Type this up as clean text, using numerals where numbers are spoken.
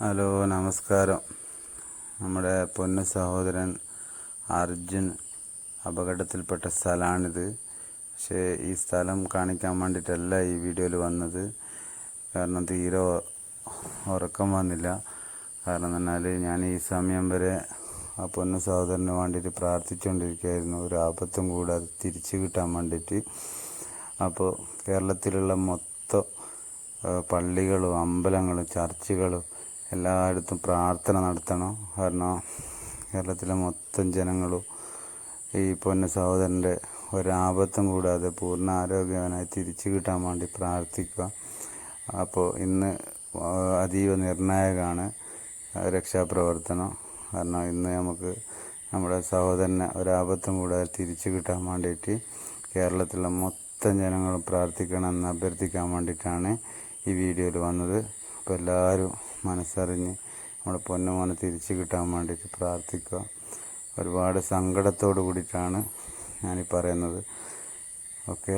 Hello, നമസ്കാരം. നമ്മുടെ പൊന്നു സഹോദരൻ അർജുൻ അപകടത്തിൽപ്പെട്ട സ്ഥലമാണിത്. പക്ഷേ ഈ സ്ഥലം കാണിക്കാൻ വേണ്ടിയിട്ടല്ല ഈ വീഡിയോയിൽ വന്നത്. കാരണം തീരെ ഉറക്കം വന്നില്ല. കാരണം എന്നാൽ ഞാൻ ഈ സമയം വരെ ആ പൊന്നു സഹോദരന് വേണ്ടിയിട്ട് പ്രാർത്ഥിച്ചുകൊണ്ടിരിക്കുകയായിരുന്നു, ഒരു ആപത്തും കൂടാതെ തിരിച്ചു കിട്ടാൻ വേണ്ടിയിട്ട്. അപ്പോൾ കേരളത്തിലുള്ള മൊത്തം പള്ളികളും അമ്പലങ്ങളും ചർച്ചുകളും എല്ലായിടത്തും പ്രാർത്ഥന നടത്തണം. കാരണം കേരളത്തിലെ മൊത്തം ജനങ്ങളും ഈ പൊന്ന സഹോദരൻ്റെ ഒരാപത്തും കൂടാതെ പൂർണ്ണ ആരോഗ്യവാനായി തിരിച്ചു കിട്ടാൻ വേണ്ടി പ്രാർത്ഥിക്കുക. അപ്പോൾ ഇന്ന് അതീവ നിർണായകമാണ് രക്ഷാപ്രവർത്തനം. കാരണം ഇന്ന് നമുക്ക് നമ്മുടെ സഹോദരനെ ഒരാപത്തും കൂടാതെ തിരിച്ചു കിട്ടാൻ വേണ്ടിയിട്ട് കേരളത്തിലെ മൊത്തം ജനങ്ങളും പ്രാർത്ഥിക്കണമെന്ന് അഭ്യർത്ഥിക്കാൻ വേണ്ടിയിട്ടാണ് ഈ വീഡിയോയിൽ വന്നത്. അപ്പോൾ എല്ലാവരും മനസ്സറിഞ്ഞ് നമ്മുടെ പൊന്നുമോനെ തിരിച്ചു കിട്ടാൻ വേണ്ടിയിട്ട് പ്രാർത്ഥിക്കുക. ഒരുപാട് സങ്കടത്തോട് കൂടിയിട്ടാണ് ഞാനീ പറയുന്നത്. ഓക്കെ.